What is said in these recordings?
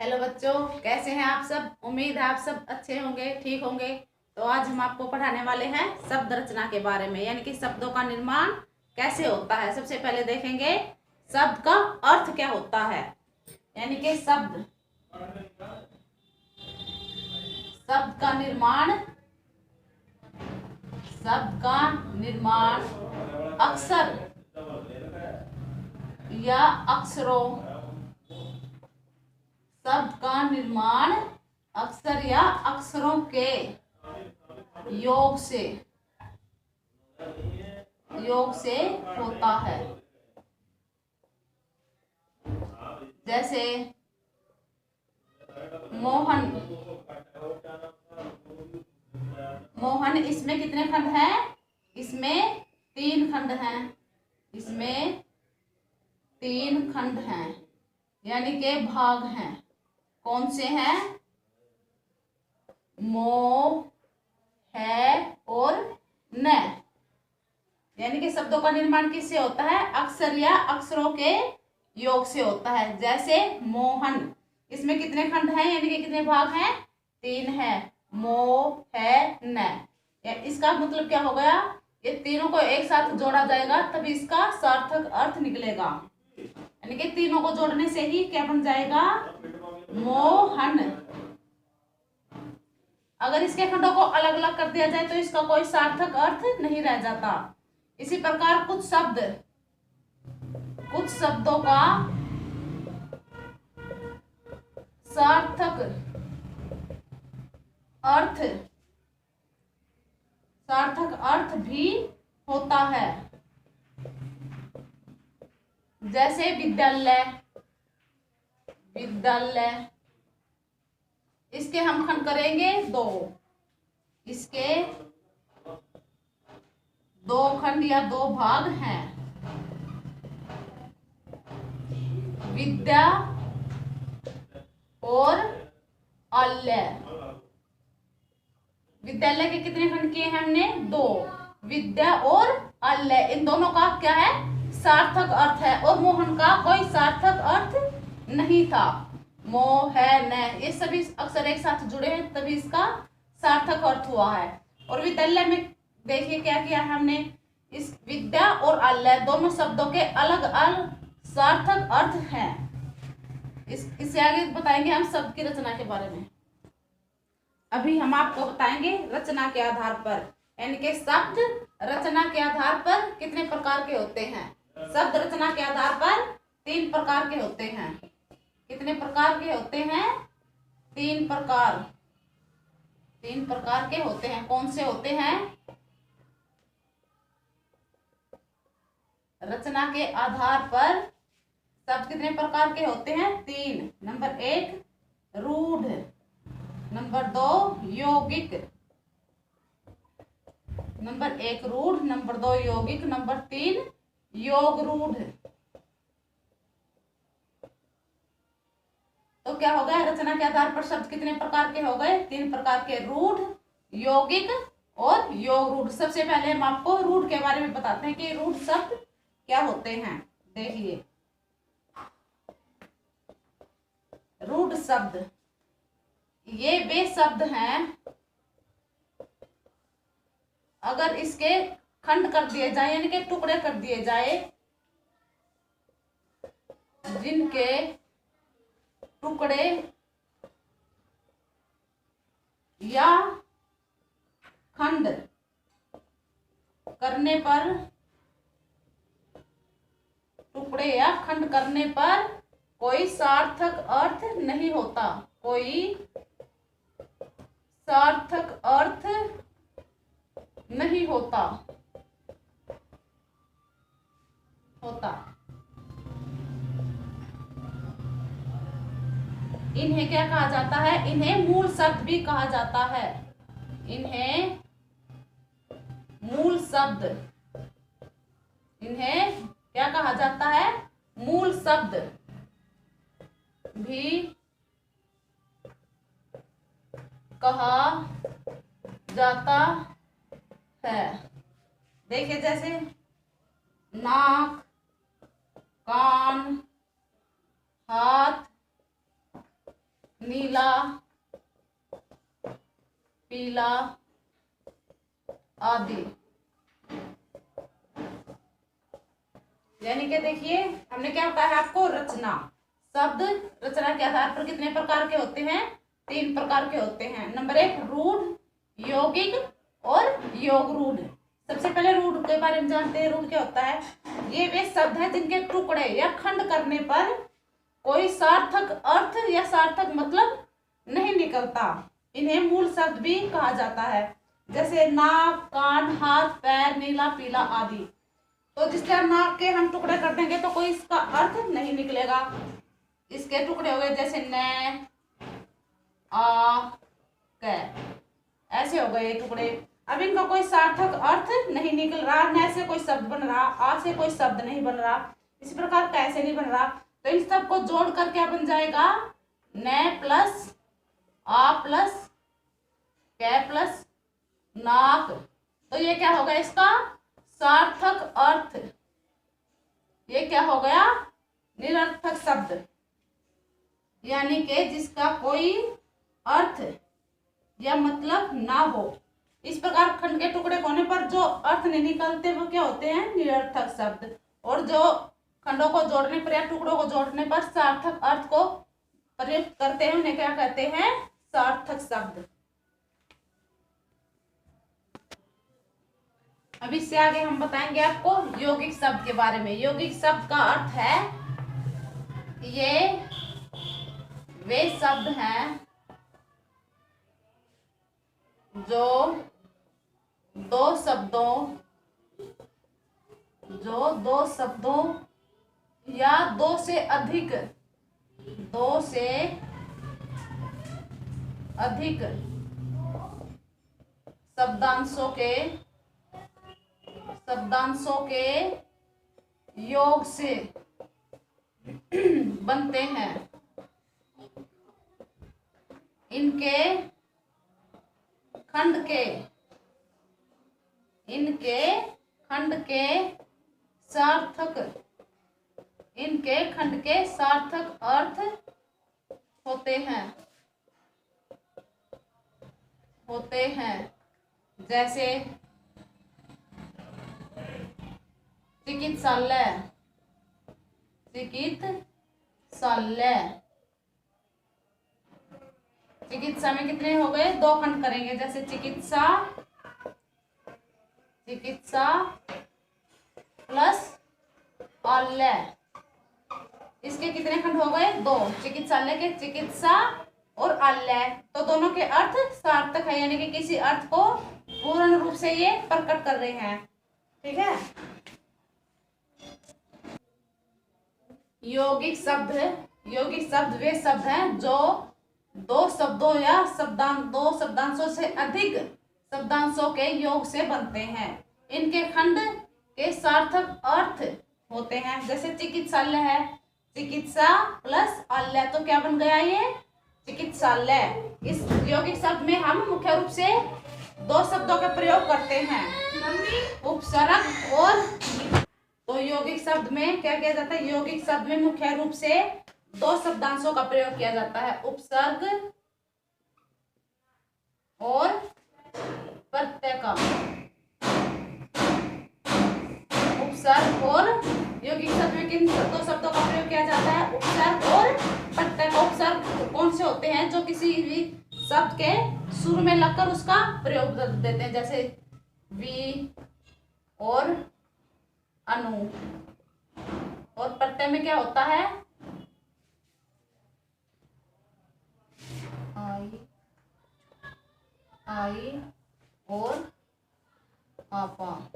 Hello बच्चों, कैसे हैं आप सब। उम्मीद है आप सब अच्छे होंगे, ठीक होंगे। तो आज हम आपको पढ़ाने वाले हैं शब्द रचना के बारे में, यानी कि शब्दों का निर्माण कैसे होता है। सबसे पहले देखेंगे शब्द का अर्थ क्या होता है, यानी कि शब्द का निर्माण। शब्द का निर्माण अक्षर या अक्षरों शब्द का निर्माण अक्षर या अक्षरों के योग से होता है। जैसे मोहन, इसमें कितने खंड हैं? इसमें 3 खंड हैं। इसमें 3 खंड हैं, यानी के भाग हैं। कौन से हैं? मो, है और न। यानी कि शब्दों का निर्माण किससे होता है? अक्षर या अक्षरों के योग से होता है। जैसे मोहन, इसमें कितने खंड हैं, यानी कि कितने भाग हैं? 3 है। मो, है, न। इसका मतलब क्या हो गया? ये तीनों को एक साथ जोड़ा जाएगा तभी इसका सार्थक अर्थ निकलेगा। यानी कि तीनों को जोड़ने से ही क्या बन जाएगा? मोहन। अगर इसके खंडों को अलग अलग कर दिया जाए तो इसका कोई सार्थक अर्थ नहीं रह जाता। इसी प्रकार कुछ शब्दों का सार्थक अर्थ भी होता है। जैसे विद्यालय, इसके हम खंड करेंगे 2। इसके 2 खंड या 2 भाग हैं। विद्या और अल्य। विद्यालय के कितने खंड किए हैं हमने? 2। विद्या और अल्य, इन दोनों का क्या है? सार्थक अर्थ है। और मोहन का कोई सार्थक अर्थ नहीं था। मो, है, न, ये सभी अक्षर एक साथ जुड़े हैं तभी इसका सार्थक अर्थ हुआ है। और विद्यालय में देखिए क्या किया है हमने। इस विद्या और अल्य दोनों शब्दों के अलग अलग सार्थक अर्थ हैं। इससे आगे बताएंगे हम शब्द की रचना के बारे में। अभी हम आपको बताएंगे रचना के आधार पर, यानी कि शब्द रचना के आधार पर कितने प्रकार के होते हैं। शब्द रचना के आधार पर 3 प्रकार के होते हैं। कितने प्रकार के होते हैं? 3 प्रकार के होते हैं। कौन से होते हैं? रचना के आधार पर शब्द कितने प्रकार के होते हैं? 3। नंबर 1 रूढ़, नंबर 2 यौगिक। नंबर 1 रूढ़, नंबर 2 यौगिक, नंबर 3 योग रूढ़। तो क्या हो गया? रचना के आधार पर शब्द कितने प्रकार के हो गए? 3 प्रकार के, रूढ़, यौगिक और योग रूढ़। सबसे पहले हम आपको रूढ़ के बारे में बताते हैं कि रूढ़ शब्द क्या होते हैं। देखिए, रूढ़ शब्द ये वे शब्द हैं, अगर इसके खंड कर दिए जाए, यानी कि टुकड़े कर दिए जाए, जिनके टुकड़े या खंड करने पर, कोई सार्थक अर्थ नहीं होता। कोई सार्थक अर्थ नहीं होता। इन्हें क्या कहा जाता है? इन्हें मूल शब्द भी कहा जाता है। इन्हें क्या कहा जाता है? मूल शब्द भी कहा जाता है। देखिए, जैसे नाक, कान, हाथ, नीला, पीला आदि। यानी कि देखिए हमने क्या बताया है आपको, रचना। शब्द रचना के आधार पर कितने प्रकार के होते हैं? 3 प्रकार के होते हैं। नंबर 1 रूढ़, यौगिक और योग रूढ़। सबसे पहले रूढ़ के बारे में जानते हैं। रूढ़ क्या होता है? ये वे शब्द हैं जिनके टुकड़े या खंड करने पर कोई सार्थक अर्थ या सार्थक मतलब नहीं निकलता। इन्हें मूल शब्द भी कहा जाता है, जैसे नाक, कान, हाथ, पैर, नीला, पीला आदि। तो जिस तरह नाक के हम टुकड़े कर देंगे तो कोई इसका अर्थ नहीं निकलेगा। इसके टुकड़े हो गए जैसे न, आ, क, ऐसे हो गए टुकड़े। अब इनका कोई सार्थक अर्थ नहीं निकल रहा। न से कोई शब्द बन रहा, आ से कोई शब्द नहीं बन रहा, इसी प्रकार कैसे नहीं बन रहा। तो इन सब को जोड़ कर क्या बन जाएगा? न प्लस आ प्लस क प्लस नाक। तो ये क्या हो गया? इसका सार्थक अर्थ। ये क्या हो गया? निरर्थक शब्द, यानी कि जिसका कोई अर्थ या मतलब ना हो। इस प्रकार खंड के टुकड़े होने पर जो अर्थ नहीं निकलते वो क्या होते हैं? निरर्थक शब्द। और जो खंडों को जोड़ने पर या टुकड़ों को जोड़ने पर सार्थक अर्थ को प्रयोग करते हैं उन्हें क्या कहते हैं? सार्थक शब्द। अब इससे आगे हम बताएंगे आपको यौगिक शब्द के बारे में। यौगिक शब्द का अर्थ है ये वे शब्द हैं जो दो शब्दों या दो से अधिक शब्दांशों के योग से बनते हैं। इनके खंड के सार्थक अर्थ होते हैं जैसे चिकित्सालय। चिकित्सा में कितने हो गए? 2 खंड करेंगे, जैसे चिकित्सा प्लस आलय। इसके कितने खंड हो गए? 2। चिकित्सालय के चिकित्सा और आलय, तो दोनों के अर्थ सार्थक है, यानी कि किसी अर्थ को पूर्ण रूप से ये प्रकट कर रहे हैं। ठीक है। यौगिक शब्द वे शब्द हैं जो दो शब्दों या दो शब्दांशों से अधिक शब्दांशों के योग से बनते हैं। इनके खंड के सार्थक अर्थ होते हैं। जैसे चिकित्सालय है, चिकित्सा प्लस आलय, तो क्या बन गया? ये चिकित्सालय। इस यौगिक शब्द में हम मुख्य रूप से 2 शब्दों का प्रयोग करते हैं, उपसर्ग और। तो यौगिक शब्द में क्या किया जाता है? यौगिक शब्द में मुख्य रूप से 2 शब्दांशों का प्रयोग किया जाता है, उपसर्ग और प्रत्यय का। उपसर्ग और यौगिक शब्द में किन 2 शब्दों का प्रयोग किया जाता है? उपसर्ग और प्रत्यय का। उपसर्ग कौन से होते हैं? जो किसी भी शब्द के शुरू में लगकर उसका प्रयोग देते हैं, जैसे वी और अनु। और प्रत्यय में क्या होता है? आई और आपा।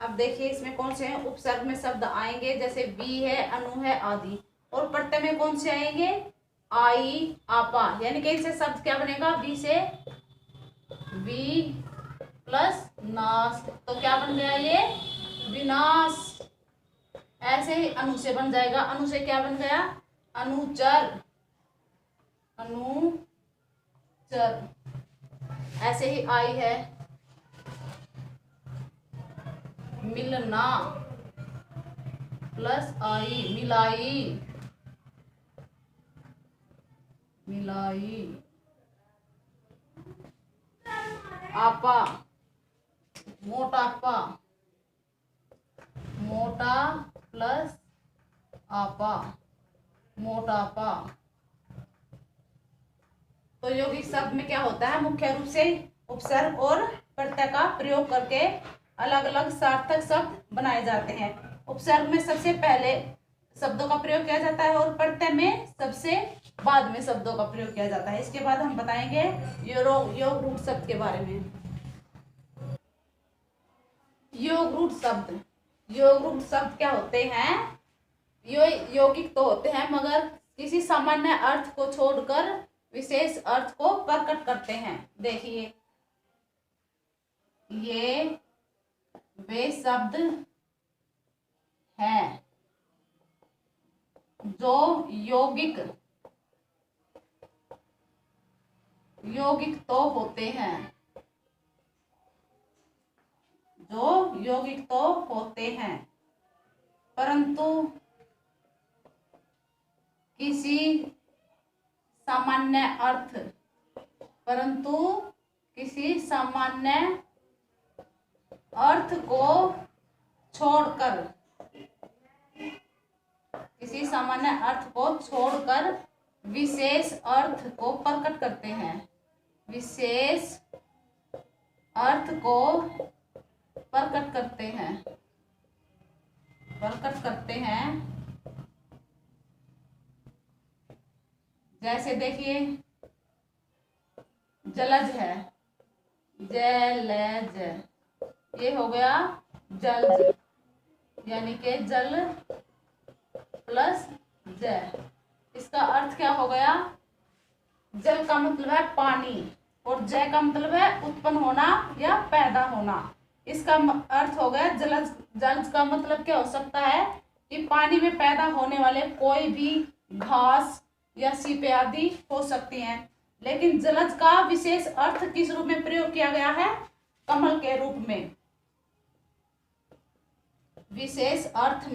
अब देखिए इसमें कौन से हैं? उपसर्ग में शब्द आएंगे जैसे वी है, अनु है आदि। और प्रत्यय में कौन से आएंगे? आई, आपा। यानी कि इनसे शब्द क्या बनेगा? वी से वी प्लस नाश, तो क्या बन गया? ये विनाश। ऐसे ही अनु से बन जाएगा। अनु से क्या बन गया? अनुचर। ऐसे ही आई है, मिलना प्लस आई, मिलाई। ढिलाई, आपा, मोटापा, मोटा प्लस आपा, मोटापा। तो यौगिक शब्द में क्या होता है, मुख्य रूप से उपसर्ग और प्रत्यय का प्रयोग करके अलग अलग सार्थक शब्द बनाए जाते हैं। उपसर्ग में सबसे पहले शब्दों का प्रयोग किया जाता है और प्रत्यय में सबसे बाद में शब्दों का प्रयोग किया जाता है। इसके बाद हम बताएंगे योग रूट शब्द के बारे में। योग रूट शब्द, योग रूट शब्द क्या होते हैं, यौगिक तो होते हैं मगर किसी सामान्य अर्थ को छोड़कर विशेष अर्थ को प्रकट करते हैं। देखिए, ये वे शब्द हैं जो यौगिक तो होते हैं, जो यौगिक तो होते हैं परंतु किसी सामान्य अर्थ को छोड़कर, किसी सामान्य अर्थ को छोड़कर विशेष अर्थ को प्रकट करते हैं, विशेष अर्थ को प्रकट करते हैं। जैसे देखिए, जलज है, जलज, ये हो गया जलज, यानी कि जल प्लस ज। इसका अर्थ क्या हो गया, जल का मतलब है पानी और जय का मतलब है उत्पन्न होना या पैदा होना। इसका अर्थ हो गया जलज। जलज का मतलब क्या हो सकता है कि पानी में पैदा होने वाले कोई भी घास या सीपे आदि हो सकती हैं। लेकिन जलज का विशेष अर्थ किस रूप में प्रयोग किया गया है, कमल के रूप में। विशेष अर्थ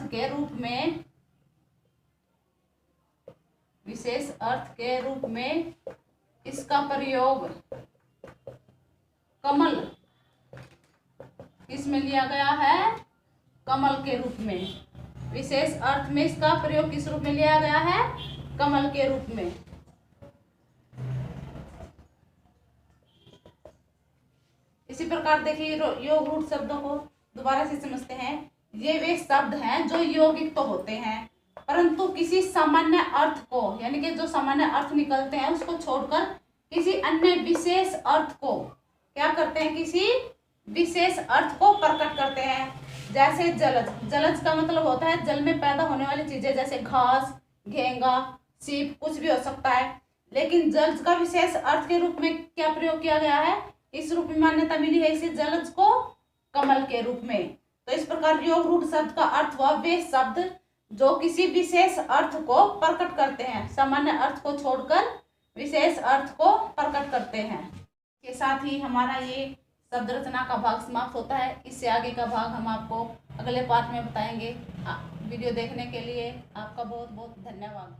के रूप में इसका प्रयोग कमल, किसमें लिया गया है, कमल के रूप में। विशेष अर्थ में इसका प्रयोग किस रूप में लिया गया है, कमल के रूप में। इसी प्रकार देखिए, योग रूट शब्दों को दोबारा से समझते हैं। ये वे शब्द हैं जो यौगिक तो होते हैं परंतु किसी सामान्य अर्थ को, यानी कि जो सामान्य अर्थ निकलते हैं उसको छोड़कर किसी अन्य विशेष अर्थ को क्या करते हैं, किसी विशेष अर्थ को प्रकट करते हैं। जैसे जलज, जलज का मतलब होता है जल में पैदा होने वाली चीजें, जैसे घास, घेंगा, सीप, कुछ भी हो सकता है। लेकिन जलज का विशेष अर्थ के रूप में क्या प्रयोग किया गया है, इस रूप में मान्यता मिली है इसे, जलज को कमल के रूप में। तो इस प्रकार योग रूट शब्द का अर्थ हुआ वे शब्द जो किसी विशेष अर्थ को प्रकट करते हैं, सामान्य अर्थ को छोड़कर विशेष अर्थ को प्रकट करते हैं। के साथ ही हमारा ये शब्द रचना का भाग समाप्त होता है। इससे आगे का भाग हम आपको अगले पार्ट में बताएंगे। वीडियो देखने के लिए आपका बहुत बहुत धन्यवाद।